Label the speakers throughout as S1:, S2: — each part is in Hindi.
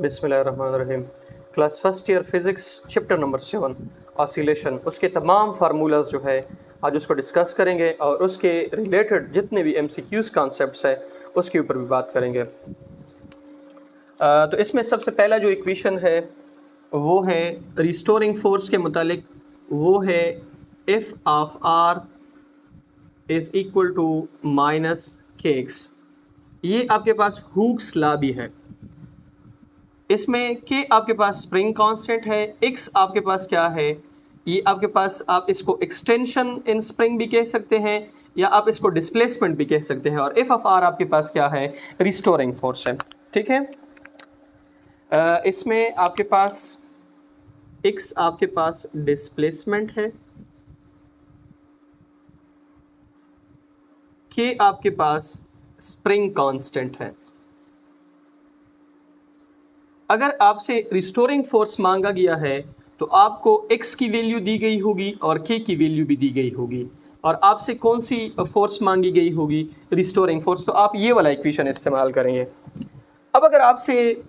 S1: बिस्मिल्लाहिर्रहमानिर्रहीम। Class first year physics chapter number 7 oscillation, उसके तमाम फार्मूलाज जो है आज उसको डिस्कस करेंगे और उसके रिलेटेड जितने भी एमसीक्यूज़ कॉन्सेप्ट्स है उसके ऊपर भी बात करेंगे। तो इसमें सबसे पहला जो इक्वेशन है वो है रिस्टोरिंग फोर्स के मुतालिक, वो है F of R is equal to minus K X. ये आपके पास हुक्स लॉ भी है। इसमें के आपके पास स्प्रिंग कांस्टेंट है, एक्स आपके पास क्या है, ये आपके पास आप इसको एक्सटेंशन इन स्प्रिंग भी कह सकते हैं या आप इसको डिस्प्लेसमेंट भी कह सकते हैं, और एफ ऑफ आर आपके पास क्या है, रिस्टोरिंग फोर्स है। ठीक है, इसमें आपके पास एक्स आपके पास डिस्प्लेसमेंट है, के आपके पास स्प्रिंग कांस्टेंट है। अगर आपसे रिस्टोरिंग फोर्स मांगा गया है तो आपको x की वैल्यू दी गई होगी और k की वैल्यू भी दी गई होगी, और आपसे कौन सी फोर्स मांगी गई होगी, रिस्टोरिंग फोर्स, तो आप ये वाला इक्वेशन इस्तेमाल करेंगे। अब अगर आपसे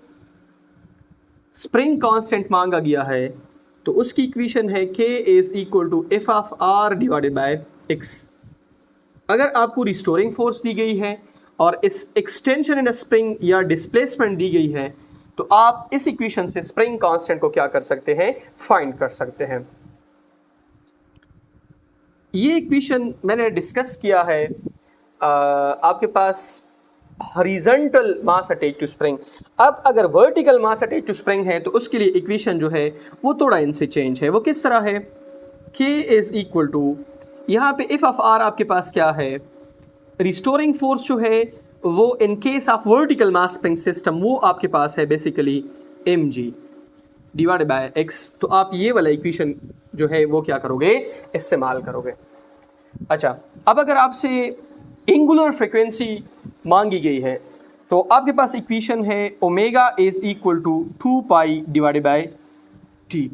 S1: स्प्रिंग कांस्टेंट मांगा गया है तो उसकी इक्वेशन है k is equal to F of R divided by x। अगर आपको रिस्टोरिंग फोर्स दी गई है और इस एक्सटेंशन इन स्प्रिंग या डिस्प्लेसमेंट दी गई है तो आप इस इक्वेशन से स्प्रिंग कांस्टेंट को क्या कर सकते हैं, फाइंड कर सकते हैं। ये इक्वेशन मैंने डिस्कस किया है आपके पास horizontal mass attach to spring. अब अगर vertical mass attach to spring है तो उसके लिए इक्वेशन जो है वो थोड़ा इनसे चेंज है। वो किस तरह है, k इज इक्वल टू, यहाँ पे एफ ऑफ आर आपके पास क्या है, रिस्टोरिंग फोर्स जो है वो इन case of vertical mass spring system वो आपके पास है basically mg divided by x। तो आप ये वाला इक्वेशन जो है वो क्या करोगे, इस्तेमाल करोगे। अच्छा, अब अगर आपसे एंगुलर फ्रीक्वेंसी मांगी गई है तो आपके पास इक्वेशन है omega is equal to 2 pi divided by t।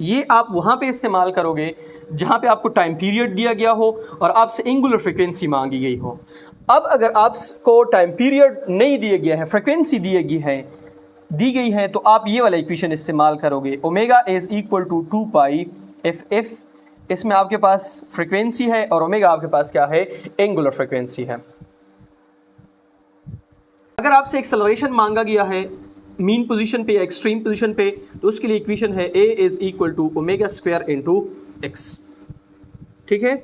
S1: ये आप वहाँ पे इस्तेमाल करोगे जहाँ पे आपको टाइम पीरियड दिया गया हो और आपसे एंगुलर फ्रीक्वेंसी मांगी गई हो। अब अगर आपको टाइम पीरियड नहीं दिया गया है, फ्रीक्वेंसी दी गई है तो आप ये वाला इक्वेशन इस्तेमाल करोगे, omega is equal to 2 pi F. इसमें आपके पास फ्रीक्वेंसी है और ओमेगा आपके पास क्या है, एंगुलर फ्रीक्वेंसी है। अगर आपसे एक्सेलरेशन मांगा गया है मीन पोजीशन पे या एक्सट्रीम पोजीशन पे तो उसके लिए इक्वेशन है a is equal to omega square into X. ठीक है,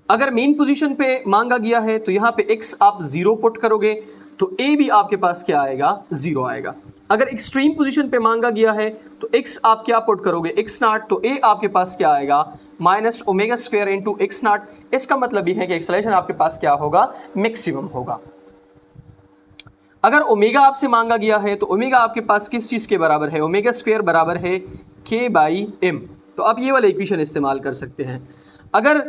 S1: अगर मेन पोजीशन पे मांगा गया है तो यहाँ पे x आप 0 पुट करोगे तो a भी आपके पास क्या आएगा, 0 आएगा। अगर एक्सट्रीम पोजीशन पे मांगा गया है तो x आप क्या पुट करोगे, x नॉट, तो a आपके पास क्या आएगा, minus omega square into x not. इसका मतलब ये है कि एक्सेलरेशन आपके पास क्या होगा, मैक्सिमम होगा। अगर ओमेगा आपसे मांगा गया है तो ओमेगा आपके पास किस चीज़ के बराबर है, ओमेगा स्क्वायर बराबर है k बाई m। तो आप ये वाला इक्वेशन इस्तेमाल कर सकते हैं। अगर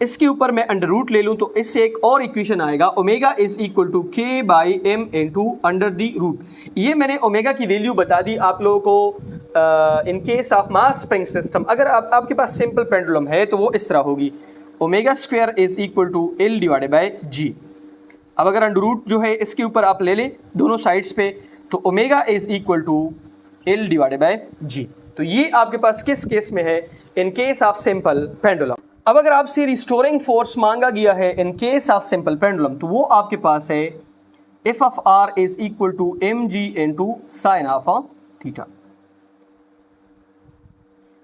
S1: इसके ऊपर मैं अंडर रूट ले लूँ तो इससे एक और इक्वेशन आएगा, omega is equal to k by m into under the root. ये मैंने ओमेगा की वैल्यू बता दी आप लोगों को इन case of mass spring system. अगर आपके पास सिंपल पेंडुलम है तो वो इस तरह होगी, omega square is equal to L divided by G. अब अगर अंडर रूट जो है इसके ऊपर आप ले लें दोनों साइड्स पे तो omega is equal to L divided by G. तो ये आपके पास किस केस में है, in case of simple pendulum. अब अगर आपसे रिस्टोरिंग फोर्स मांगा गया है in case of simple pendulum तो वो आपके पास है F of R is equal to M G into sine of theta.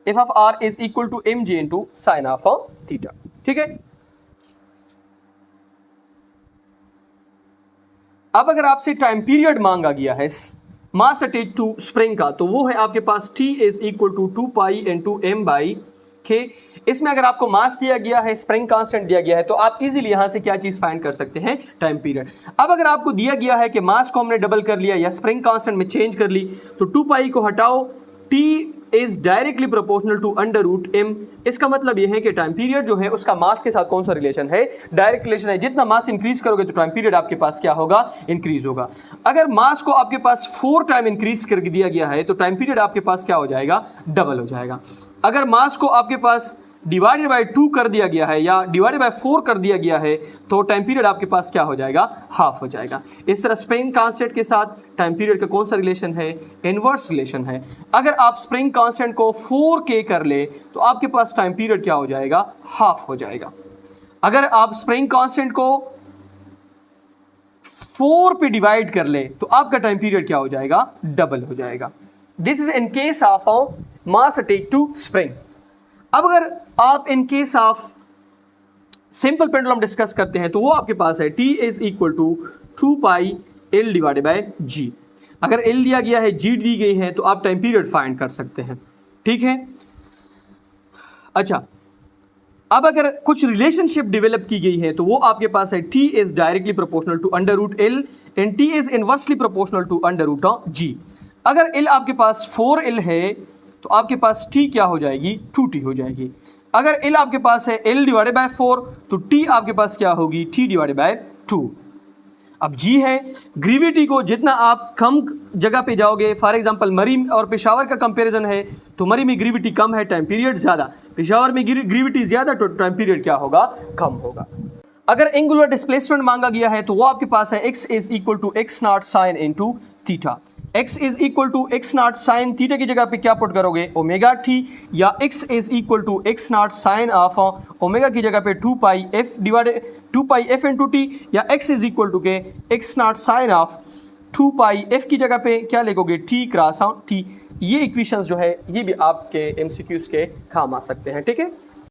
S1: F of R is equal to M G into sine of theta. ठीक है, अब अगर आपसे टाइम पीरियड मांगा गया है मास अटैच टू स्प्रिंग का तो वो है आपके पास t is equal to 2 pi into M by K. इसमें अगर आपको मास दिया गया है, स्प्रिंग कांस्टेंट दिया गया है तो आप इजीली यहां से क्या चीज फाइंड कर सकते हैं, टाइम पीरियड। अब अगर आपको दिया गया है कि मास को हमने डबल कर लिया या स्प्रिंग कांस्टेंट में चेंज कर ली तो 2 पाई को हटाओ, t is directly proportional to under root m। इसका मतलब यह है कि टाइम पीरियड जो है उसका मास के साथ कौन सा रिलेशन है, डायरेक्ट रिलेशन है। जितना मास इंक्रीज करोगे तो टाइम पीरियड आपके पास क्या होगा, इंक्रीज होगा। अगर मास को आपके पास 4 टाइम इंक्रीज कर दिया गया है तो टाइम पीरियड आपके पास क्या हो जाएगा, डबल हो जाएगा। अगर मास को आपके पास डिवाइडेड बाय 2 कर दिया गया है या डिवाइडेड बाय 4 कर दिया गया है तो टाइम पीरियड आपके पास क्या हो जाएगा, हाफ हो जाएगा। इस तरह स्प्रिंग कांस्टेंट के साथ टाइम पीरियड का कौन सा रिलेशन है, इनवर्स रिलेशन है। अगर आप स्प्रिंग कांस्टेंट को 4k कर ले तो आपके पास टाइम पीरियड क्या हो जाएगा, हाफ हो जाएगा। अगर आप स्प्रिंग कांस्टेंट को 4 पे डिवाइड कर ले तो आपका टाइम पीरियड क्या हो जाएगा, डबल हो जाएगा। This is in case of mass attach to spring. अब अगर आप in case of simple pendulum discuss करते हैं तो वो आपके पास है T is equal to 2 pi L divided by G। अगर L दिया गया है, G दी गई है तो आप टाइम पीरियड फाइंड कर सकते हैं, ठीक है। अच्छा, अब अगर कुछ रिलेशनशिप डेवलप की गई है तो वो आपके पास है T is directly proportional to under root L and T is inversely proportional to under root G। अगर L आपके पास 4L है तो आपके पास T क्या हो जाएगी, 2T हो जाएगी। अगर L आपके पास है L डिवाइडेड बाय 4 तो T आपके पास क्या होगी, T डिवाइडेड बाय 2। अब G है, ग्रेविटी को जितना आप कम जगह पे जाओगे, फॉर एग्जांपल मरी और पेशावर का कंपैरिजन है तो मरी में ग्रेविटी कम है, टाइम पीरियड ज़्यादा, पेशावर में ग्रेविटी ज़्यादा तो टाइम पीरियड क्या होगा, कम होगा। अगर एंगुलर डिस्प्लेसमेंट मांगा गया है तो वो आपके पास है x is equal to X not sine into theta. x is equal to X not sine theta की जगह पे क्या पुट करोगे, ओमेगा टी, या x is equal to X not sine of omega की जगह पे 2 पाई f इंटू टी, या x is equal to K X not sine of 2 pi f की जगह पे क्या लिखोगे, t क्रॉस t। ये इक्वेशंस जो है ये भी आपके MCQs के काम आ सकते हैं, ठीक है।